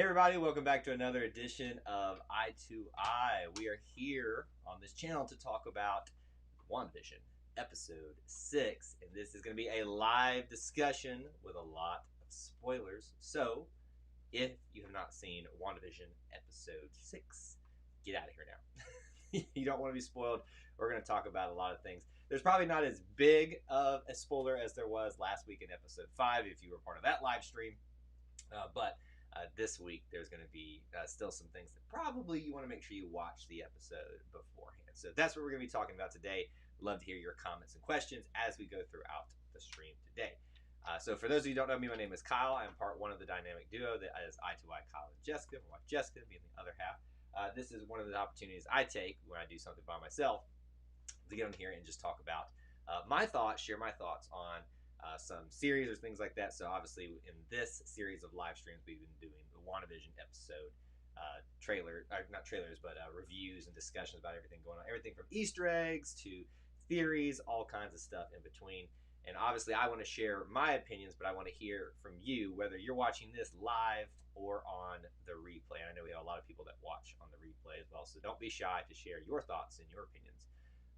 Hey everybody, welcome back to another edition of Eye to Eye. We are here on this channel to talk about WandaVision, episode 6, and this is going to be a live discussion with a lot of spoilers. So, if you have not seen WandaVision episode 6, get out of here now. You don't want to be spoiled. We're going to talk about a lot of things. There's probably not as big of a spoiler as there was last week in episode 5 if you were part of that live stream, but this week there's going to be still some things that probably you want to make sure you watch the episode beforehand. So that's what we're going to be talking about today. Love to hear your comments and questions as we go throughout the stream today. So for those of you who don't know me, my name is Kyle. I'm part one of the dynamic duo that is Eye to Eye Kyle and Jessica. My wife Jessica being the other half. This is one of the opportunities I take when I do something by myself to get on here and just talk about my thoughts, share my thoughts on some series or things like that. So obviously in this series of live streams, we've been doing the WandaVision episode not trailers, but reviews and discussions about everything going on. Everything from Easter eggs to theories, all kinds of stuff in between. And obviously I want to share my opinions, but I want to hear from you, whether you're watching this live or on the replay. And I know we have a lot of people that watch on the replay as well. So don't be shy to share your thoughts and your opinions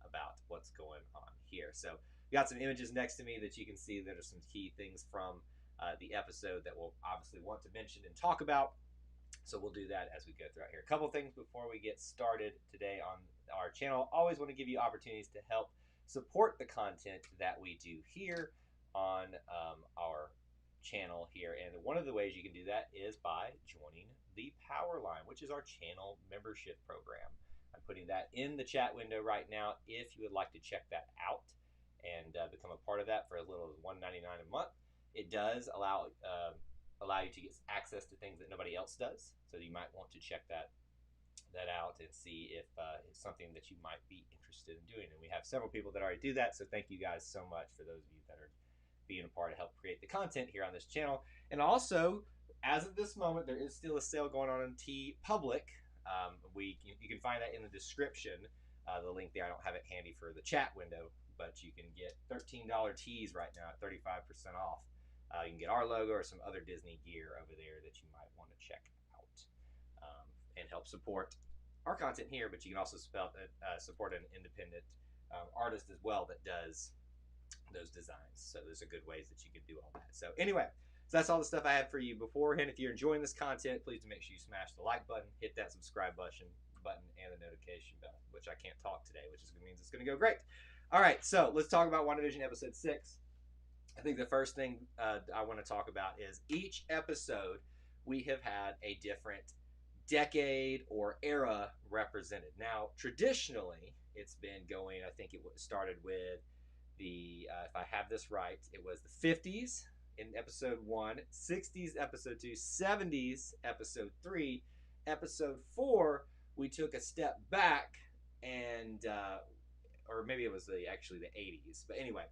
about what's going on here. So we got some images next to me that you can see that are some key things from the episode that we'll obviously want to mention and talk about. So we'll do that as we go throughout here. A couple things before we get started today on our channel. Always want to give you opportunities to help support the content that we do here on our channel here. And one of the ways you can do that is by joining the Power Line, which is our channel membership program. I'm putting that in the chat window right now if you would like to check that out and become a part of that for as little as $1.99 a month. It does allow you to get access to things that nobody else does. So you might want to check that out and see if it's something that you might be interested in doing. And we have several people that already do that. So thank you guys so much for those of you that are being a part to help create the content here on this channel. And also, as of this moment, there is still a sale going on in TeePublic. You can find that in the description, the link there. I don't have it handy for the chat window, but you can get $13 tees right now at 35% off. You can get our logo or some other Disney gear over there that you might want to check out and help support our content here. But you can also support an independent artist as well that does those designs. So those are good ways that you can do all that. So anyway, so that's all the stuff I have for you beforehand. If you're enjoying this content, please make sure you smash the like button, hit that subscribe button, and the notification bell, which I can't talk today, which means it's going to go great. All right, so let's talk about WandaVision episode 6. I think the first thing I want to talk about is each episode we have had a different decade or era represented. Now, traditionally, it's been going, I think it started with if I have this right, it was the 50s in episode 1, 60s episode 2, 70s episode 3, episode 4, we took a step back and, or maybe it was actually the 80s, but anyway,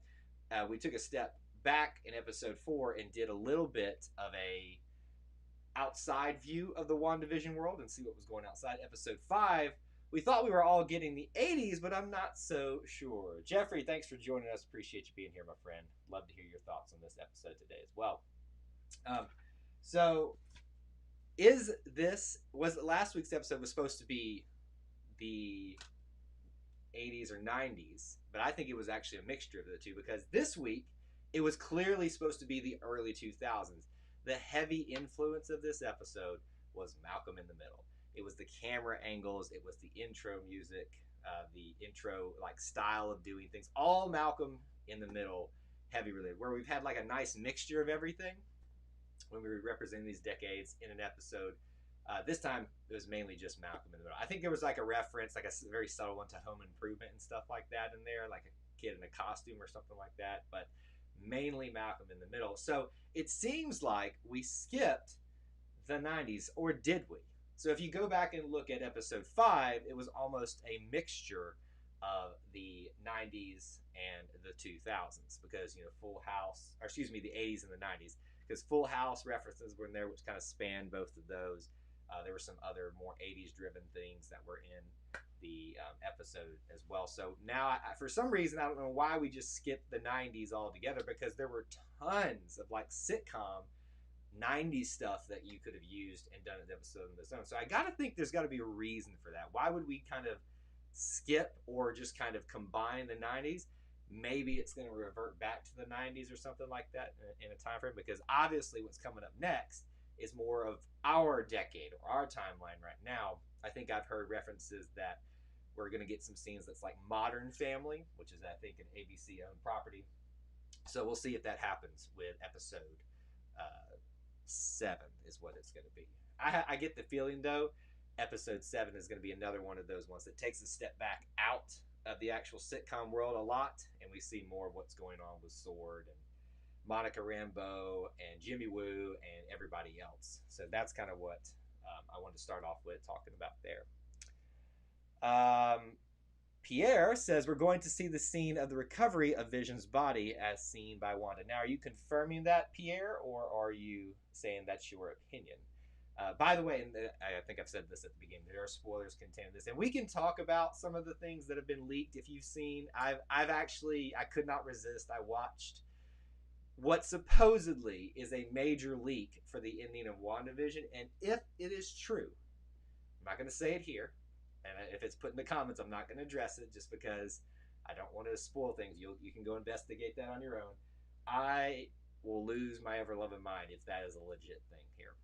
we took a step back in episode 4 and did a little bit of a outside view of the WandaVision world and see what was going outside. Episode 5, we thought we were all getting the 80s, but I'm not so sure. Jeffrey, thanks for joining us. Appreciate you being here, my friend. Love to hear your thoughts on this episode today as well. So last week's episode was supposed to be the 80s or 90s, but I think it was actually a mixture of the two, because this week it was clearly supposed to be the early 2000s. The heavy influence of this episode was Malcolm in the Middle. It was the camera angles, it was the intro music, the intro style of doing things, all Malcolm in the Middle heavy related, where we've had a nice mixture of everything when we were representing these decades in an episode. This time it was mainly just Malcolm in the Middle. I think there was a reference, a very subtle one, to Home Improvement and stuff like that in there, like a kid in a costume or something like that, but mainly Malcolm in the Middle. So it seems like we skipped the 90s, or did we? So if you go back and look at episode 5, it was almost a mixture of the 90s and the 2000s, because the 80s and the 90s, because Full House references were in there, which kind of spanned both of those. There were some other more 80s driven things that were in the episode as well. So now, for some reason, I don't know why we just skipped the 90s altogether, because there were tons of sitcom 90s stuff that you could have used and done an episode on its own. So I got to think there's got to be a reason for that. Why would we kind of skip or just kind of combine the 90s? Maybe it's going to revert back to the 90s or something like that in a time frame, because obviously what's coming up next is more of our decade or our timeline right now. I think I've heard references that we're going to get some scenes that's like Modern Family, which is, I think, an ABC owned property. So we'll see if that happens with episode 7 is what it's going to be. I get the feeling, though, episode 7 is going to be another one of those ones that takes a step back out of the actual sitcom world a lot, and we see more of what's going on with Sword and Monica Rambeau and Jimmy Woo and everybody else. So that's kind of what I wanted to start off with talking about there. Pierre says we're going to see the scene of the recovery of Vision's body as seen by Wanda. Now, are you confirming that, Pierre, or are you saying that's your opinion? By the way, and I think I've said this at the beginning, there are spoilers contained in this, and we can talk about some of the things that have been leaked. If you've seen, I could not resist. I watched what supposedly is a major leak for the ending of WandaVision, and if it is true, I'm not going to say it here, and if it's put in the comments, I'm not going to address it just because I don't want to spoil things. You can go investigate that on your own. I will lose my ever-loving mind if that is a legit thing here.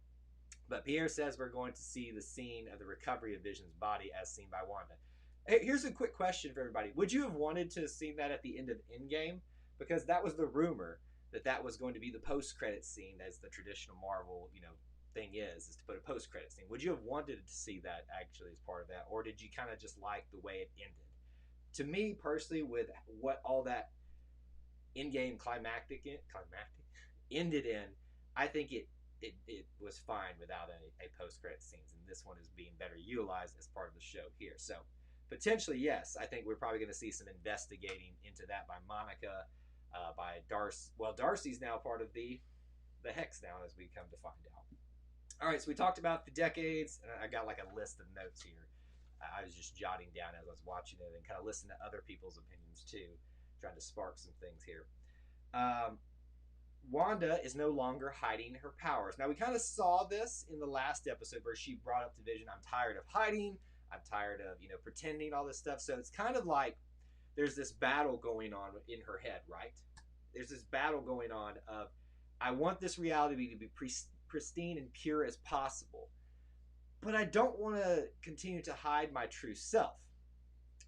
But Pierre says we're going to see the scene of the recovery of Vision's body as seen by Wanda. Hey, here's a quick question for everybody. Would you have wanted to have seen that at the end of Endgame? Because that was the rumor that was going to be the post-credit scene, as the traditional Marvel, thing is to put a post-credit scene. Would you have wanted to see that actually as part of that? Or did you kind of just like the way it ended? To me, personally, with what all that Endgame climactic ended in, I think it was fine without a post-credit scenes, and this one is being better utilized as part of the show here. So potentially, yes, I think we're probably going to see some investigating into that by Monica, by Darcy. Well, Darcy's now part of the Hex now, as we come to find out. All right, so we talked about the decades, and I got like a list of notes here. I was just jotting down as I was watching it and kind of listening to other people's opinions too, trying to spark some things here. Wanda is no longer hiding her powers. Now, we kind of saw this in the last episode where she brought up to Vision, I'm tired of hiding. I'm tired of, pretending all this stuff. So it's kind of like there's this battle going on in her head, right? There's this battle going on of, I want this reality to be pristine and pure as possible, but I don't want to continue to hide my true self.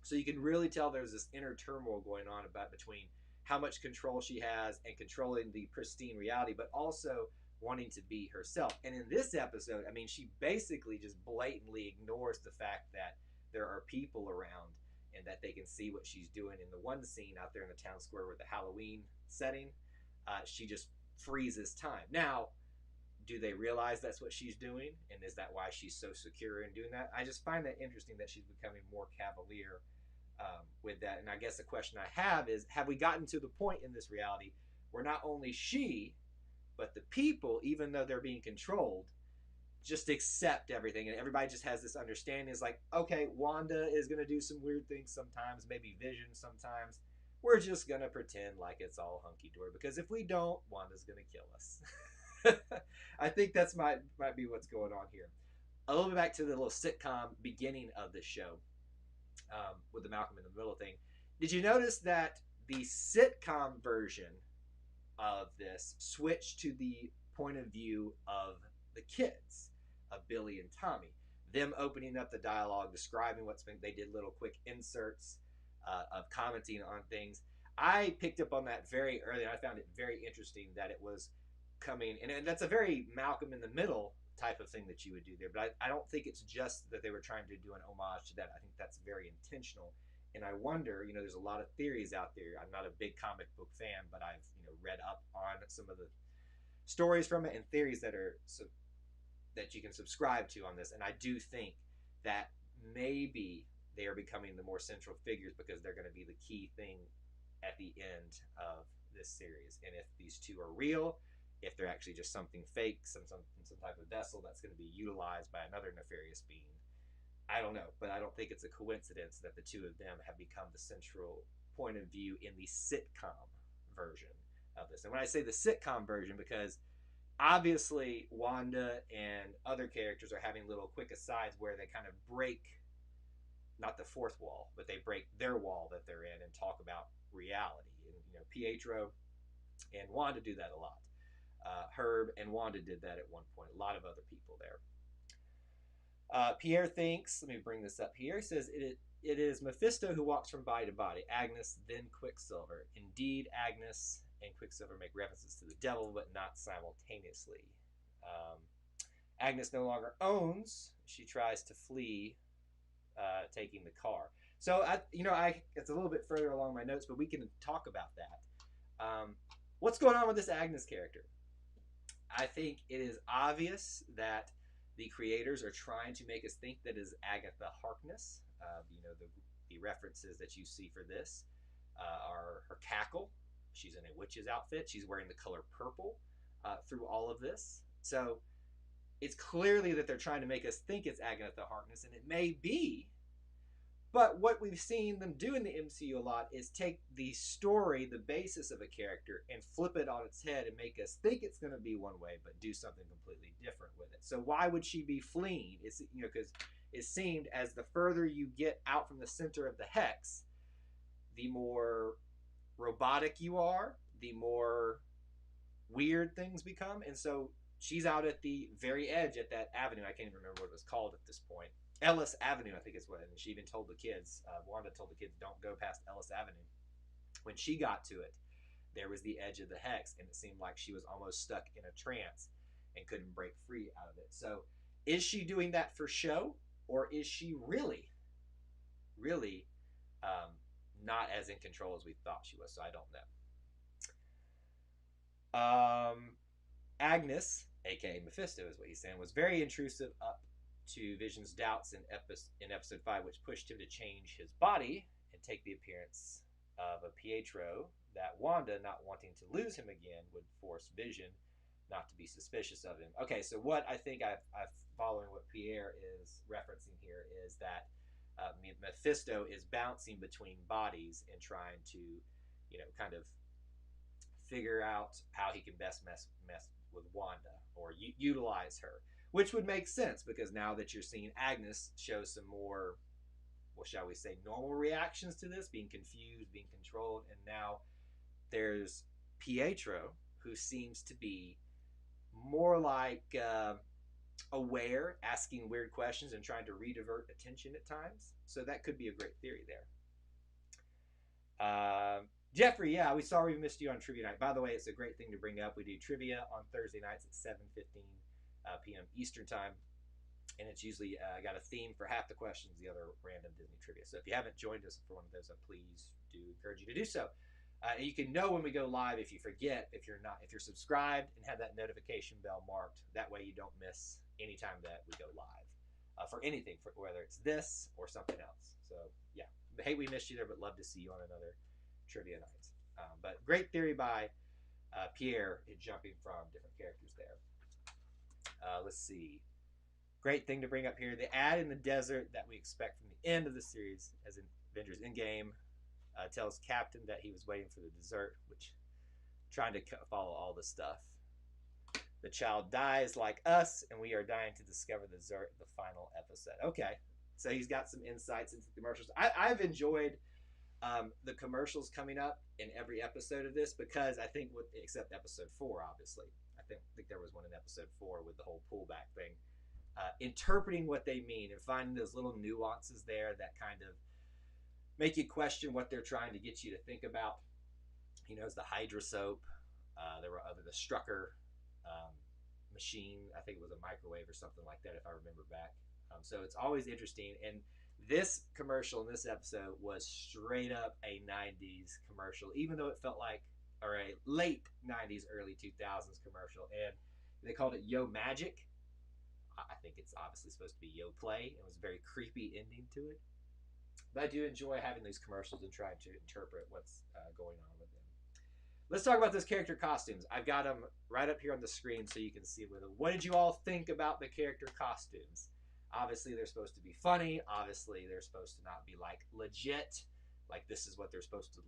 So you can really tell there's this inner turmoil going on between how much control she has and controlling the pristine reality, but also wanting to be herself. And in this episode, I mean, she basically just blatantly ignores the fact that there are people around and that they can see what she's doing. In the one scene out there in the town square with the Halloween setting, she just freezes time. Now, do they realize that's what she's doing? And is that why she's so secure in doing that? I just find that interesting that she's becoming more cavalier with that. And I guess the question I have is, have we gotten to the point in this reality where not only she, but the people, even though they're being controlled, just accept everything, and everybody just has this understanding? Is like, okay, Wanda is going to do some weird things sometimes, maybe Vision sometimes. We're just going to pretend like it's all hunky-dory, because if we don't, Wanda's going to kill us. I think that's might be what's going on here. A little bit back to the little sitcom beginning of the show, with the Malcolm in the Middle thing. Did you notice that the sitcom version of this switched to the point of view of the kids, of Billy and Tommy? Them opening up the dialogue, describing what's been, they did little quick inserts of commenting on things. I picked up on that very early, and I found it very interesting that it was coming, and that's a very Malcolm in the Middle type of thing that you would do there. But I don't think it's just that they were trying to do an homage to that. I think that's very intentional. And I wonder, there's a lot of theories out there. I'm not a big comic book fan, but I've read up on some of the stories from it and theories that you can subscribe to on this. And I do think that maybe they are becoming the more central figures because they're going to be the key thing at the end of this series. And if these two are real, if they're actually just something fake, some type of vessel that's going to be utilized by another nefarious being, I don't know. But I don't think it's a coincidence that the two of them have become the central point of view in the sitcom version of this. And when I say the sitcom version, because obviously Wanda and other characters are having little quick asides where they kind of break not the fourth wall, but they break their wall that they're in and talk about reality. And Pietro and Wanda do that a lot. Herb and Wanda did that at one point. A lot of other people there. Pierre thinks. Let me bring this up here. He says it is Mephisto who walks from body to body. Agnes, then Quicksilver. Indeed, Agnes and Quicksilver make references to the devil, but not simultaneously. Um, Agnes no longer owns. She tries to flee, taking the car. So it's a little bit further along my notes, but we can talk about that. What's going on with this Agnes character? I think it is obvious that the creators are trying to make us think that is Agatha Harkness. The references that you see for this are her cackle. She's in a witch's outfit. She's wearing the color purple through all of this. So it's clearly that they're trying to make us think it's Agatha Harkness, and it may be. But what we've seen them do in the MCU a lot is take the story, the basis of a character, and flip it on its head and make us think it's going to be one way, but do something completely different with it. So why would she be fleeing? It's because it seemed as the further you get out from the center of the hex, the more robotic you are, the more weird things become. And so she's out at the very edge at that avenue. I can't even remember what it was called at this point. Ellis Avenue, I think is what. And she even told the kids, Wanda told the kids, don't go past Ellis Avenue. When she got to it, there was the edge of the hex, and it seemed like she was almost stuck in a trance and couldn't break free out of it. So is she doing that for show, or is she really not as in control as we thought she was? So I don't know. Agnes, aka Mephisto, is what he's saying, was very intrusive up to Vision's doubts in episode 5, which pushed him to change his body and take the appearance of a Pietro that Wanda, not wanting to lose him again, would force Vision not to be suspicious of him. Okay, so what I think I've following what Pierre is referencing here is that Mephisto is bouncing between bodies and trying to, kind of figure out how he can best mess with Wanda or utilize her. Which would make sense because now that you're seeing Agnes show some more, what shall we say, normal reactions to this, being confused, being controlled, and now there's Pietro, who seems to be more like aware, asking weird questions and trying to redivert attention at times. So that could be a great theory there. Jeffrey, yeah, we sorry we missed you on trivia night. By the way, it's a great thing to bring up. We do trivia on Thursday nights at 7:15 p.m. Eastern time, and it's usually got a theme for half the questions, the other random Disney trivia. So if you haven't joined us for one of those, please do encourage you to do so. And you can know when we go live if you forget, if you're subscribed and have that notification bell marked. That way you don't miss any time that we go live for anything, for whether it's this or something else. So yeah, hey, we missed you there, but love to see you on another trivia night. But great theory by Pierre in jumping from different characters there. Let's see. Great thing to bring up here. The ad in the desert that we expect from the end of the series, as in Avengers Endgame, tells Captain that he was waiting for the dessert, which trying to follow all the stuff. The child dies like us, and we are dying to discover the dessert in the final episode. Okay, so he's got some insights into the commercials. I've enjoyed the commercials coming up in every episode of this because I think, except episode 4, obviously. I think there was one in episode 4 with the whole pullback thing. Interpreting what they mean and finding those little nuances there that kind of make you question what they're trying to get you to think about. It's the Hydra soap. There were the Strucker machine. I think it was a microwave or something like that, if I remember back. So it's always interesting. And this commercial in this episode was straight up a 90s commercial, even though it felt like, or a late 90s, early 2000s commercial. And they called it Yo Magic. I think it's obviously supposed to be Yo Play. It was a very creepy ending to it. But I do enjoy having these commercials and trying to interpret what's going on with them. Let's talk about those character costumes. I've got them right up here on the screen so you can see them. What did you all think about the character costumes? Obviously, they're supposed to be funny. Obviously, they're supposed to not be like legit. Like this is what they're supposed to,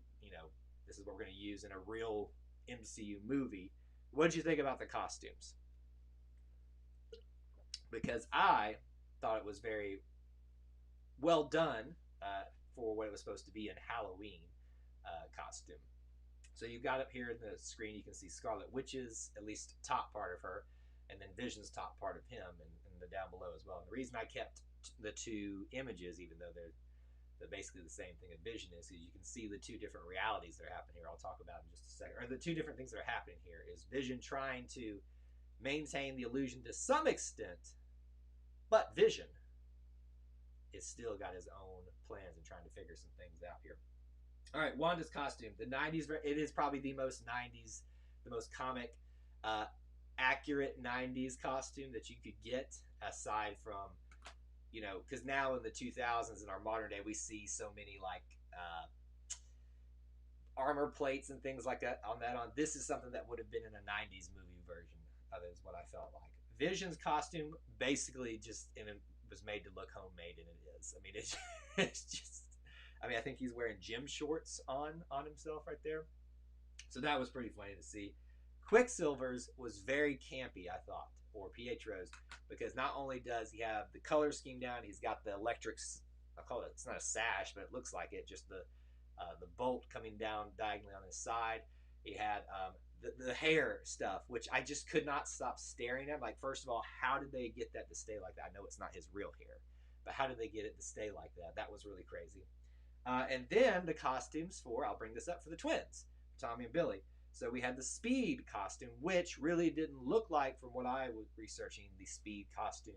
this is what we're going to use in a real MCU movie. what did you think about the costumes? Because I thought it was very well done for what it was supposed to be in Halloween costume. So you've got up here in the screen, you can see Scarlet Witch's, at least top part of her, and then Vision's top part of him, and the down below as well. And the reason I kept the two images, even though they're basically the same thing as Vision is, you can see the two different realities that are happening here. I'll talk about in just a second. Or the two different things that are happening here is Vision trying to maintain the illusion to some extent, but Vision is still got his own plans and trying to figure some things out here. All right, Wanda's costume. The 90s, it is probably the most 90s, the most comic, accurate 90s costume that you could get, aside from, you know, because now in the 2000s, in our modern day, we see so many, like, armor plates and things like that on. This is something that would have been in a 90s movie version of it, is what I felt like. Vision's costume basically just was made to look homemade, and it is. I mean, it's just, I mean, I think he's wearing gym shorts on himself right there. So that was pretty funny to see. Quicksilver's was very campy, I thought, or Pietro's, because not only does he have the color scheme down, he's got the electric, I call it, it's not a sash, but it looks like it, just the bolt coming down diagonally on his side. He had the hair stuff, which I just could not stop staring at. Like, first of all, how did they get that to stay like that? I know it's not his real hair, but how did they get it to stay like that? That was really crazy. And then the costumes for, I'll bring this up, for the twins, Tommy and Billy. So we had the Speed costume, which really didn't look like, from what I was researching, the Speed costume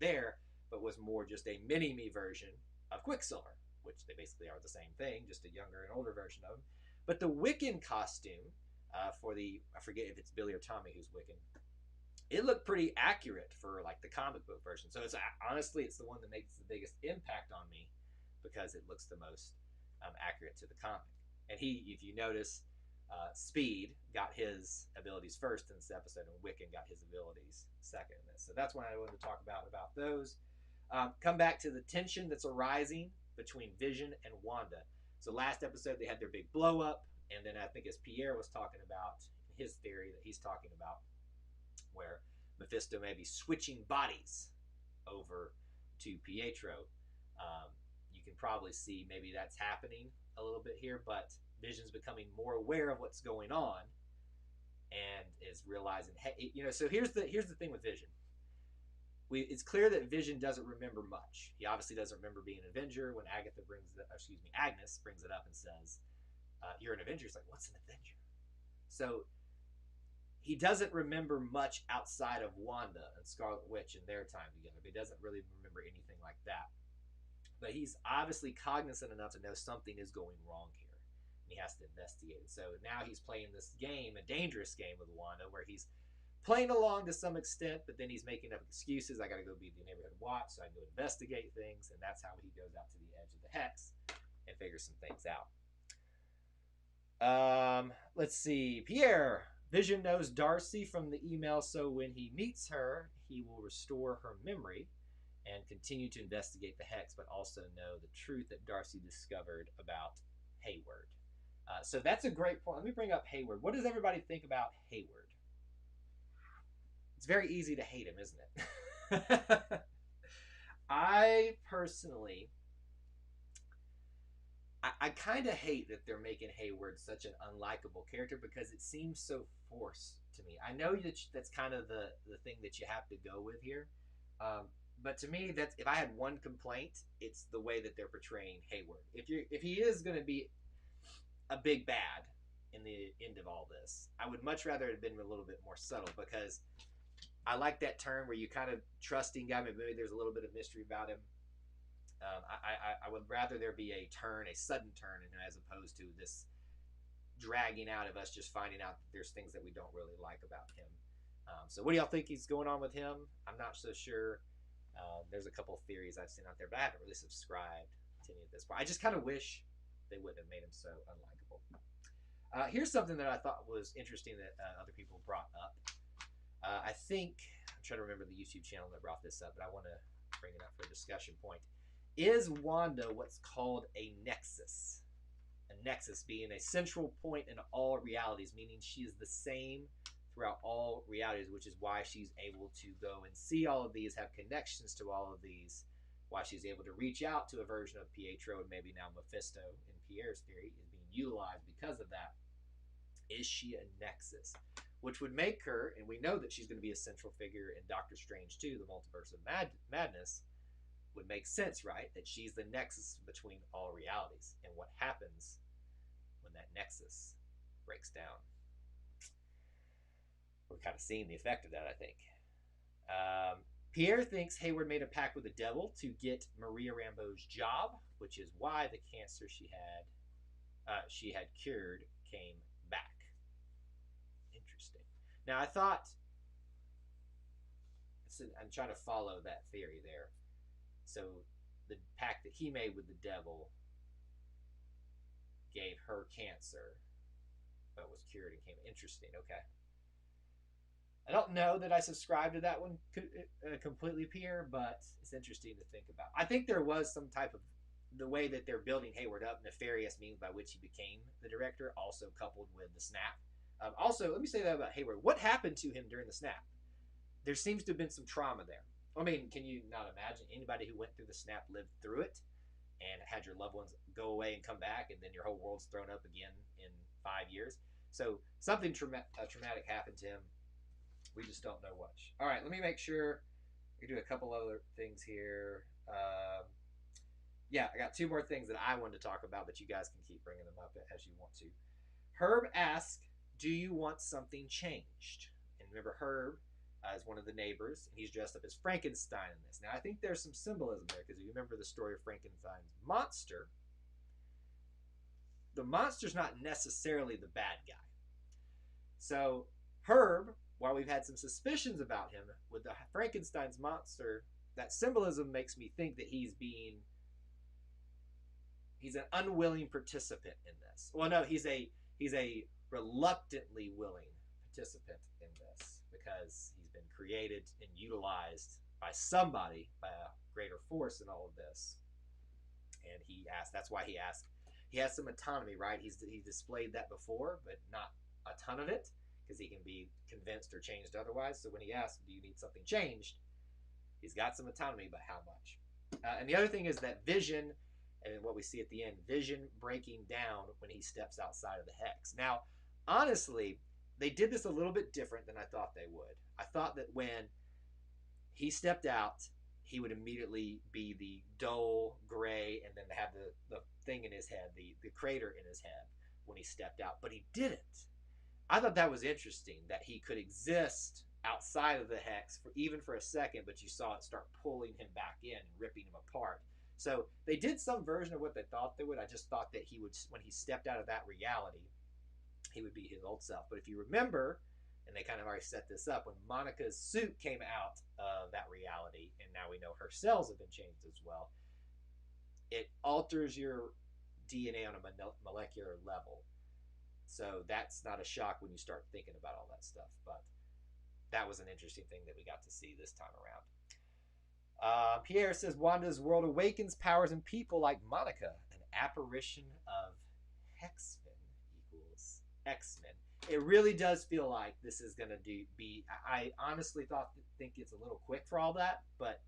there, but was more just a mini-me version of Quicksilver, which they basically are the same thing, just a younger and older version of him. But the Wiccan costume for the, I forget if it's Billy or Tommy who's Wiccan, it looked pretty accurate for, like, the comic book version. So it's honestly, it's the one that makes the biggest impact on me, because it looks the most accurate to the comic. And he, if you notice, Speed got his abilities first in this episode, and Wiccan got his abilities second in this. So that's what I wanted to talk about those. Come back to the tension that's arising between Vision and Wanda. So last episode, they had their big blow up, and then I think, as Pierre was talking about, his theory that he's talking about, where Mephisto may be switching bodies over to Pietro. You can probably see maybe that's happening a little bit here, but Vision's becoming more aware of what's going on and is realizing, hey, you know, so here's the thing with Vision. It's clear that Vision doesn't remember much. He obviously doesn't remember being an Avenger. When Agnes brings it up and says, you're an Avenger, he's like, what's an Avenger? So he doesn't remember much outside of Wanda and Scarlet Witch and their time together. But he doesn't really remember anything like that. But he's obviously cognizant enough to know something is going wrong here, and he has to investigate it. So now he's playing this game, a dangerous game with Wanda, where he's playing along to some extent, but then he's making up excuses. I got to go be the neighborhood watch, so I can go investigate things, and that's how he goes out to the edge of the hex and figures some things out. Let's see. Pierre. Vision knows Darcy from the email, so when he meets her, he will restore her memory and continue to investigate the hex, but also know the truth that Darcy discovered about Hayward. So that's a great point. Let me bring up Hayward. What does everybody think about Hayward? It's very easy to hate him, isn't it? I personally, I kind of hate that they're making Hayward such an unlikable character, because it seems so forced to me. I know that that's kind of the thing that you have to go with here. But to me, that's, if I had one complaint, it's the way that they're portraying Hayward. If he is going to be a big bad in the end of all this, I would much rather it have been a little bit more subtle, because I like that turn where you kind of trusting guy, maybe there's a little bit of mystery about him. I would rather there be a sudden turn, as opposed to this dragging out of us just finding out that there's things that we don't really like about him. So what do y'all think is going on with him? I'm not so sure. There's a couple of theories I've seen out there, but I haven't really subscribed to any of this. I just kind of wish they wouldn't have made him so unlikable. Here's something that I thought was interesting that other people brought up. I think, I'm trying to remember the YouTube channel that brought this up, but I want to bring it up for a discussion point. Is Wanda what's called a nexus? A nexus being a central point in all realities, meaning she is the same throughout all realities, which is why she's able to go and see all of these, have connections to all of these, why she's able to reach out to a version of Pietro and maybe now Mephisto in Pierre's theory is being utilized because of that. Is she a nexus? Which would make her, and we know that she's going to be a central figure in Doctor Strange 2, the Multiverse of Madness, would make sense, right? That she's the nexus between all realities and what happens when that nexus breaks down. We're kind of seeing the effect of that, I think. Pierre thinks Hayward made a pact with the devil to get Maria Rambeau's job, which is why the cancer she had cured came back. Interesting. Now, I thought, I'm trying to follow that theory there. So the pact that he made with the devil gave her cancer, but was cured and came. Interesting. Okay. I don't know that I subscribe to that one completely, Pierre, but it's interesting to think about. I think there was some type of, the way that they're building Hayward up, nefarious means by which he became the director, also coupled with the snap. Also, let me say that about Hayward. What happened to him during the snap? There seems to have been some trauma there. I mean, can you not imagine anybody who went through the snap lived through it and had your loved ones go away and come back, and then your whole world's thrown up again in 5 years? So something traumatic happened to him. We just don't know what. All right, let me make sure. We do a couple other things here. Yeah, I got 2 more things that I wanted to talk about, but you guys can keep bringing them up as you want to. Herb asks, do you want something changed? And remember, Herb is one of the neighbors, and he's dressed up as Frankenstein in this. Now, I think there's some symbolism there, because if you remember the story of Frankenstein's monster, the monster's not necessarily the bad guy. So, Herb, while we've had some suspicions about him, with the Frankenstein's monster, that symbolism makes me think that he's an unwilling participant in this. Well, no, he's a reluctantly willing participant in this, because he's been created and utilized by somebody, by a greater force in all of this. And that's why he asked. He has some autonomy, right? He displayed that before, but not a ton of it, because he can be convinced or changed otherwise. So when he asks, do you need something changed? He's got some autonomy, but how much? And the other thing is that Vision, and what we see at the end, Vision breaking down when he steps outside of the hex. Now, honestly, they did this a little bit different than I thought they would. I thought that when he stepped out, he would immediately be the dull gray, and then have the thing in his head, the crater in his head when he stepped out. But he didn't. I thought that was interesting, that he could exist outside of the hex even for a second, but you saw it start pulling him back in and ripping him apart. So they did some version of what they thought they would. I just thought that he would, when he stepped out of that reality, he would be his old self. But if you remember, and they kind of already set this up, when Monica's suit came out of that reality, and now we know her cells have been changed as well, it alters your DNA on a molecular level. So that's not a shock when you start thinking about all that stuff. But that was an interesting thing that we got to see this time around. Pierre says, Wanda's world awakens powers in people like Monica. An apparition of Hexmen equals X-Men. It really does feel like this is going to be... I honestly think it's a little quick for all that, but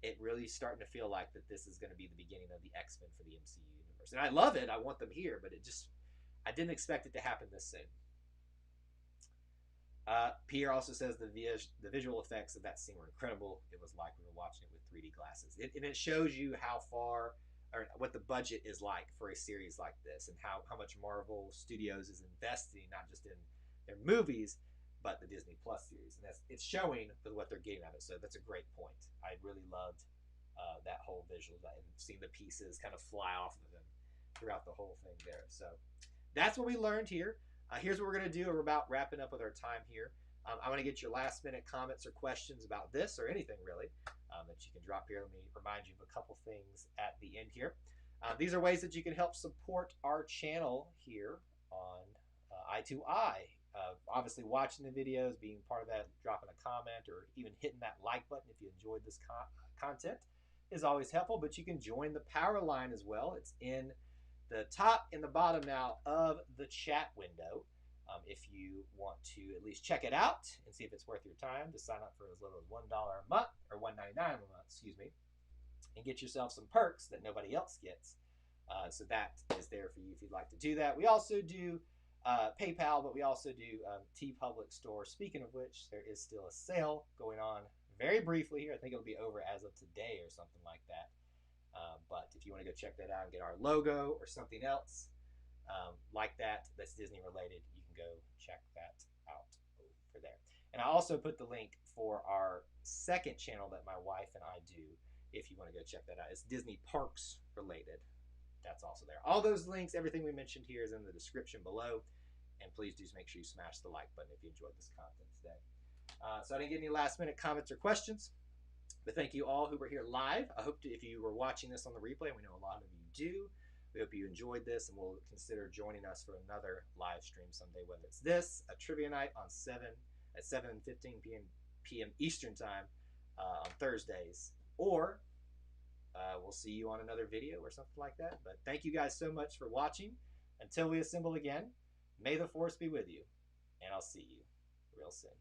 it really starting to feel like that this is going to be the beginning of the X-Men for the MCU universe. And I love it. I want them here, but I didn't expect it to happen this soon. Pierre also says the visual effects of that scene were incredible. It was like we were watching it with 3D glasses. And it shows you how far, or what the budget is like for a series like this, and how much Marvel Studios is investing, not just in their movies, but the Disney Plus series. And it's showing with what they're getting out of it. So that's a great point. I really loved that whole visual, and seeing the pieces kind of fly off of them throughout the whole thing there. So that's what we learned here. Here's what we're going to do. We're about wrapping up with our time here. I want to get your last minute comments or questions about this, or anything really, that you can drop here. Let me remind you of a couple things at the end here. These are ways that you can help support our channel here on i2i. Obviously watching the videos, being part of that, dropping a comment, or even hitting that like button if you enjoyed this content is always helpful. But you can join the power line as well. It's in the top and the bottom now of the chat window. If you want to at least check it out and see if it's worth your time, to sign up for as little as $1 a month or $1.99 a month, excuse me, and get yourself some perks that nobody else gets. So that is there for you if you'd like to do that. We also do PayPal, but we also do TeePublic Store. Speaking of which, there is still a sale going on very briefly here. I think it'll be over as of today or something like that. But if you want to go check that out and get our logo or something else like that that's Disney related, you can go check that out over there. And I also put the link for our second channel that my wife and I do if you want to go check that out. It's Disney Parks related. That's also there. All those links, everything we mentioned here is in the description below. And please do make sure you smash the like button if you enjoyed this content today. So I didn't get any last minute comments or questions. But thank you all who were here live. I hope if you were watching this on the replay, we know a lot of you do. We hope you enjoyed this and will consider joining us for another live stream someday, whether it's this, a trivia night on 7:15 p.m. Eastern time on Thursdays, or we'll see you on another video or something like that. But thank you guys so much for watching. Until we assemble again, may the force be with you, and I'll see you real soon.